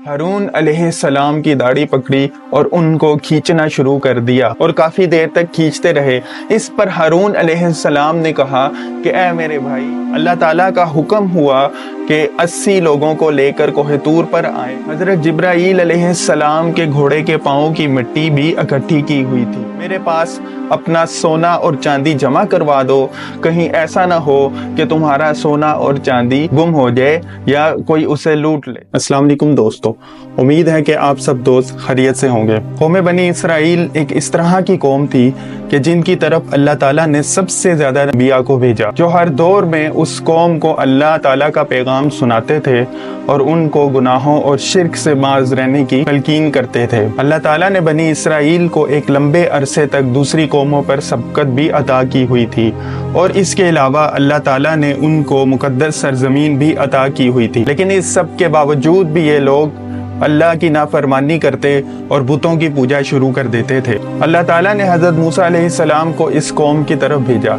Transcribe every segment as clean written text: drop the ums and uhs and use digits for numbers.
ہارون علیہ السلام کی داڑھی پکڑی اور ان کو کھینچنا شروع کر دیا اور کافی دیر تک کھینچتے رہے۔ اس پر ہارون علیہ السلام نے کہا کہ اے میرے بھائی، اللہ تعالیٰ کا حکم ہوا کہ 80 لوگوں کو لے کر کوہ طور پر آئیں۔ حضرت جبرائیل علیہ السلام کے گھوڑے کے پاؤں کی مٹی بھی اکٹھی کی ہوئی تھی۔ میرے پاس اپنا سونا اور چاندی جمع کروا دو، کہیں ایسا نہ ہو کہ تمہارا سونا اور چاندی گم ہو جائے یا کوئی اسے لوٹ لے۔ السلام علیکم دوستو، امید ہے کہ آپ سب دوست خیریت سے ہوں گے۔ قوم بنی اسرائیل ایک اس طرح کی قوم تھی کہ جن کی طرف اللہ تعالیٰ نے سب سے زیادہ انبیاء کو بھیجا، جو ہر دور میں اس قوم کو اللہ تعالیٰ کا پیغام سناتے تھے اور ان کو گناہوں اور شرک سے باز رہنے کی تلقین کرتے تھے۔ اللہ تعالیٰ نے بنی اسرائیل کو ایک لمبے عرصے تک دوسری قوموں پر سبقت بھی عطا کی ہوئی تھی، اور اس کے علاوہ اللہ تعالیٰ نے ان کو مقدس سرزمین بھی عطا کی ہوئی تھی۔ لیکن اس سب کے باوجود بھی یہ لوگ اللہ کی نافرمانی کرتے اور بتوں کی پوجا شروع کر دیتے تھے۔ اللہ تعالیٰ نے حضرت موسیٰ علیہ السلام کو اس قوم کی طرف بھیجا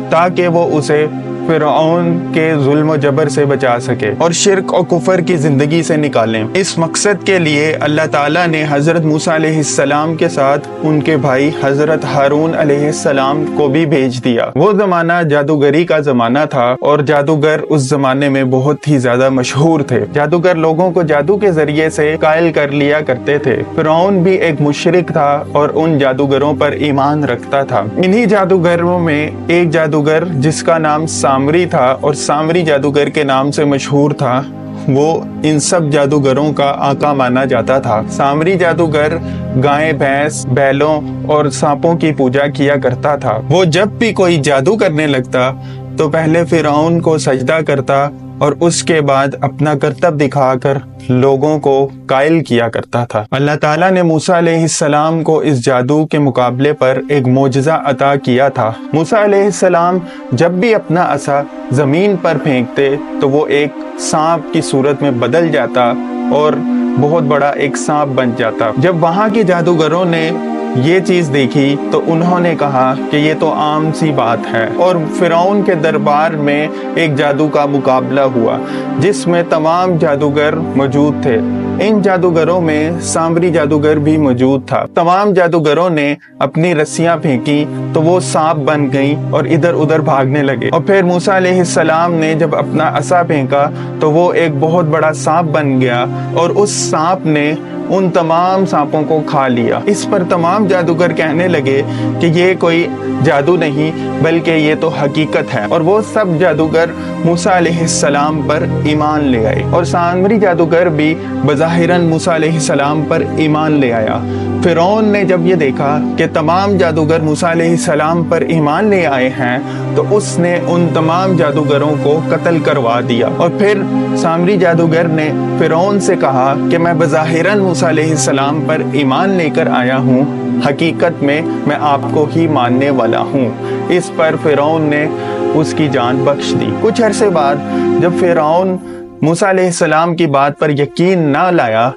تاکہ وہ اسے فرعون کے ظلم و جبر سے بچا سکے اور شرک اور کفر کی زندگی سے نکالیں۔ اس مقصد کے لیے اللہ تعالیٰ نے حضرت موسیٰ علیہ السلام کے ساتھ ان کے بھائی حضرت ہارون علیہ السلام کو بھی بھیج دیا۔ وہ زمانہ جادوگری کا زمانہ تھا اور جادوگر اس زمانے میں بہت ہی زیادہ مشہور تھے۔ جادوگر لوگوں کو جادو کے ذریعے سے قائل کر لیا کرتے تھے۔ فرعون بھی ایک مشرک تھا اور ان جادوگروں پر ایمان رکھتا تھا۔ انہی جادوگروں میں ایک جادوگر جس کا نام سامری تھا اور سامری جادوگر کے نام سے مشہور تھا، وہ ان سب جادوگروں کا آقا مانا جاتا تھا۔ سامری جادوگر گائے، بھینس، بیلوں اور سانپوں کی پوجا کیا کرتا تھا۔ وہ جب بھی کوئی جادو کرنے لگتا تو پہلے فرعون کو سجدہ کرتا اور اس کے بعد اپنا کرتب دکھا کر لوگوں کو قائل کیا کرتا تھا۔ اللہ تعالیٰ نے موسیٰ علیہ السلام کو اس جادو کے مقابلے پر ایک معجزہ عطا کیا تھا۔ موسیٰ علیہ السلام جب بھی اپنا عصا زمین پر پھینکتے تو وہ ایک سانپ کی صورت میں بدل جاتا اور بہت بڑا ایک سانپ بن جاتا۔ جب وہاں کے جادوگروں نے یہ چیز دیکھی تو انہوں نے کہا کہ یہ تو عام سی بات ہے، اور فرعون کے دربار میں ایک جادو کا مقابلہ ہوا جس میں تمام جادوگر موجود تھے۔ ان جادوگروں میں سامری جادوگر بھی موجود تھا۔ تمام جادوگروں نے اپنی رسیاں پھینکی تو وہ سانپ بن گئیں اور ادھر ادھر بھاگنے لگے، اور پھر موسیٰ علیہ السلام نے جب اپنا عصا پھینکا تو وہ ایک بہت بڑا سانپ بن گیا اور اس سانپ نے ان تمام سانپوں کو کھا لیا۔ اس پر تمام جادوگر کہنے لگے کہ یہ کوئی جادو نہیں بلکہ یہ تو حقیقت ہے، اور وہ سب جادوگر موسیٰ علیہ السلام پر ایمان لے آئے، اور سامری جادوگر بھی بظاہراً موسیٰ علیہ السلام پر ایمان لے آیا۔ فرعون نے جب یہ دیکھا کہ تمام جادوگر موسیٰ علیہ السلام پر ایمان لے آئے ہیں تو اس نے ان تمام جادوگروں کو قتل کروا دیا، اور پھر سامری جادوگر نے فرعون سے کہا کہ میں بظاہراً موسیٰ علیہ السلام پر ایمان لے کر آیا ہوں، حقیقت میں میں آپ کو ہی ماننے والا ہوں۔ اس پر فرعون نے اس کی جان بخش دی۔ کچھ عرصے بعد جب فرعون موسیٰ علیہ السلام کی بات پر یقین نہ لایا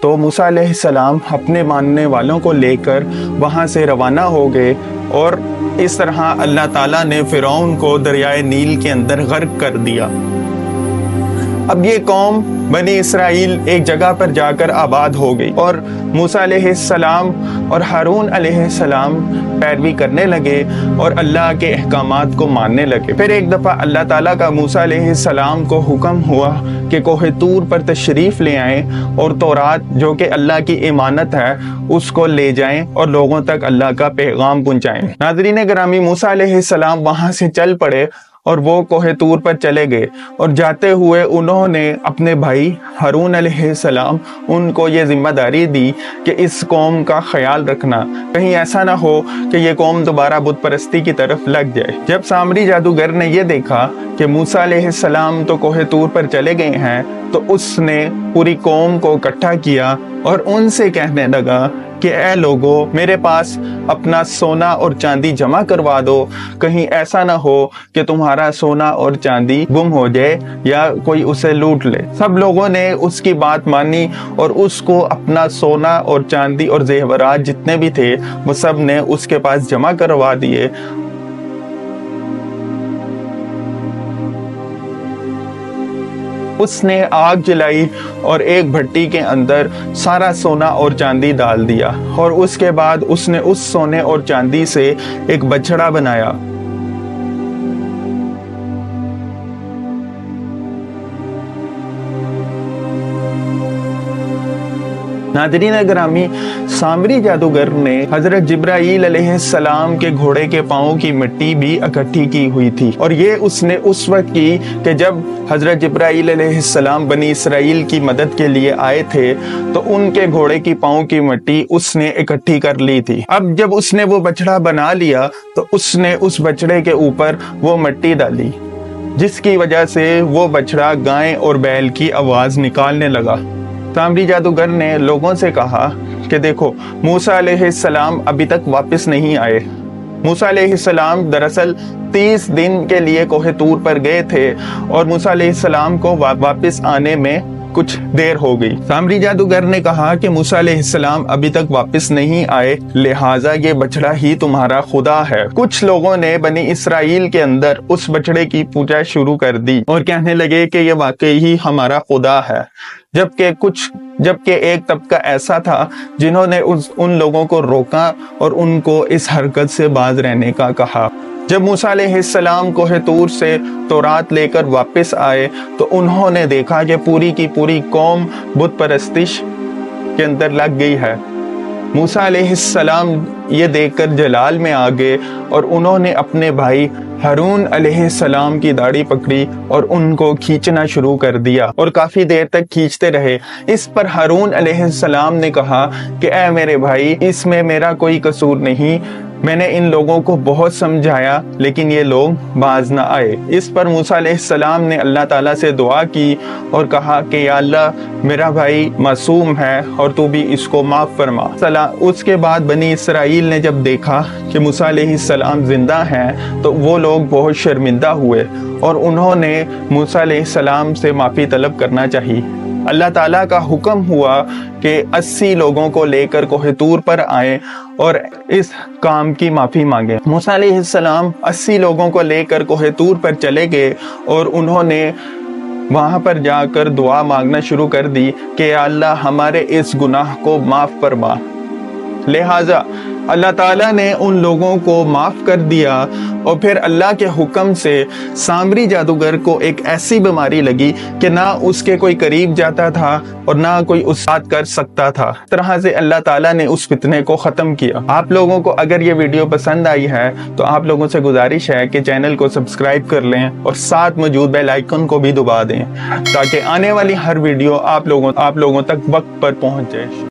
تو موسیٰ علیہ السلام اپنے ماننے والوں کو لے کر وہاں سے روانہ ہو گئے، اور اس طرح اللہ تعالیٰ نے فرعون کو دریائے نیل کے اندر غرق کر دیا۔ اب یہ قوم بنی اسرائیل ایک جگہ پر جا کر آباد ہو گئی، اور موسیٰ علیہ السلام اور ہارون علیہ السلام پیروی کرنے لگے اور اللہ کے احکامات کو ماننے لگے۔ پھر ایک دفعہ اللہ تعالیٰ کا موسیٰ علیہ السلام کو حکم ہوا کہ کوہ طور پر تشریف لے آئیں اور تورات جو کہ اللہ کی امانت ہے اس کو لے جائیں اور لوگوں تک اللہ کا پیغام پہنچائیں۔ ناظرین گرامی، موسیٰ علیہ السلام وہاں سے چل پڑے اور وہ کوہ طور پر چلے گئے، اور جاتے ہوئے انہوں نے اپنے بھائی ہارون علیہ السلام ان کو یہ ذمہ داری دی کہ اس قوم کا خیال رکھنا، کہیں ایسا نہ ہو کہ یہ قوم دوبارہ بت پرستی کی طرف لگ جائے۔ جب سامری جادوگر نے یہ دیکھا کہ موسیٰ علیہ السلام تو کوہ طور پر چلے گئے ہیں تو اس نے پوری قوم کو اکٹھا کیا اور ان سے کہنے لگا کہ اے لوگو، میرے پاس اپنا سونا اور چاندی جمع کروا دو، کہیں ایسا نہ ہو کہ تمہارا سونا اور چاندی گم ہو جائے یا کوئی اسے لوٹ لے۔ سب لوگوں نے اس کی بات مانی اور اس کو اپنا سونا اور چاندی اور زیورات جتنے بھی تھے وہ سب نے اس کے پاس جمع کروا دیے۔ اس نے آگ جلائی اور ایک بھٹی کے اندر سارا سونا اور چاندی ڈال دیا، اور اس کے بعد اس نے اس سونے اور چاندی سے ایک بچڑا بنایا۔ ناظرین گرامی، سامری جادوگر نے حضرت جبرائیل علیہ السلام کے گھوڑے کے پاؤں کی مٹی بھی اکٹھی کی ہوئی تھی، اور یہ اس نے اس وقت کی کہ جب حضرت جبرائیل علیہ السلام بنی اسرائیل کی مدد کے لیے آئے تھے تو ان کے گھوڑے کی پاؤں کی مٹی اس نے اکٹھی کر لی تھی۔ اب جب اس نے وہ بچڑا بنا لیا تو اس نے اس بچڑے کے اوپر وہ مٹی ڈالی، جس کی وجہ سے وہ بچڑا گائے اور بیل کی آواز نکالنے لگا۔ سامری جادوگر نے لوگوں سے کہا کہ دیکھو، موسیٰ علیہ السلام ابھی تک واپس نہیں آئے۔ موسیٰ علیہ السلام دراصل 30 دن کے لیے کوہ طور پر گئے تھے، اور موسیٰ علیہ السلام کو واپس آنے میں کچھ دیر ہو گئی۔ سامری جادوگر نے کہا کہ موسیٰ علیہ السلام ابھی تک واپس نہیں آئے، لہٰذا یہ بچڑا ہی تمہارا خدا ہے۔ کچھ لوگوں نے بنی اسرائیل کے اندر اس بچڑے کی پوجا شروع کر دی اور کہنے لگے کہ یہ واقعی ہی ہمارا خدا ہے، جبکہ ایک طبقہ ایسا تھا جنہوں نے ان لوگوں کو روکا اور ان کو اس حرکت سے باز رہنے کا کہا۔ جب موسیٰ علیہ السلام کوہ طور سے تورات لے کر واپس آئے تو انہوں نے دیکھا کہ پوری کی پوری قوم بت پرستش کے اندر لگ گئی ہے۔ موسیٰ علیہ السلام یہ دیکھ کر جلال میں آ گئے، اور انہوں نے اپنے بھائی ہارون علیہ السلام کی داڑھی پکڑی اور ان کو کھینچنا شروع کر دیا، اور کافی دیر تک کھینچتے رہے۔ اس پر ہارون علیہ السلام نے کہا کہ اے میرے بھائی، اس میں میرا کوئی قصور نہیں، میں نے ان لوگوں کو بہت سمجھایا لیکن یہ لوگ باز نہ آئے۔ اس پر موسیٰ علیہ السلام نے اللہ تعالیٰ سے دعا کی اور کہا کہ یا اللہ، میرا بھائی معصوم ہے اور تو بھی اس کو معاف فرما۔ اس کے بعد بنی اسرائیل نے جب دیکھا کہ موسیٰ علیہ السلام زندہ ہیں تو وہ لوگ بہت شرمندہ ہوئے، اور انہوں نے موسیٰ علیہ السلام سے معافی طلب کرنا چاہی۔ اللہ تعالیٰ کا حکم ہوا کہ 80 لوگوں کو لے کر کوہ طور پر آئیں اور اس کام کی معافی مانگیں۔ موسیٰ علیہ السلام 80 لوگوں کو لے کر کوہ طور پر چلے گئے، اور انہوں نے وہاں پر جا کر دعا مانگنا شروع کر دی کہ یا اللہ، ہمارے اس گناہ کو معاف فرما۔ لہٰذا اللہ تعالیٰ نے ان لوگوں کو معاف کر دیا، اور پھر اللہ کے حکم سے سامری جادوگر کو ایک ایسی بیماری لگی کہ نہ اس کے کوئی قریب جاتا تھا اور نہ کوئی اس بات کر سکتا تھا۔ اس طرح سے اللہ تعالیٰ نے اس فتنے کو ختم کیا۔ آپ لوگوں کو اگر یہ ویڈیو پسند آئی ہے تو آپ لوگوں سے گزارش ہے کہ چینل کو سبسکرائب کر لیں اور ساتھ موجود بیل آئیکن کو بھی دبا دیں، تاکہ آنے والی ہر ویڈیو آپ لوگوں تک وقت پر پہنچ جائے۔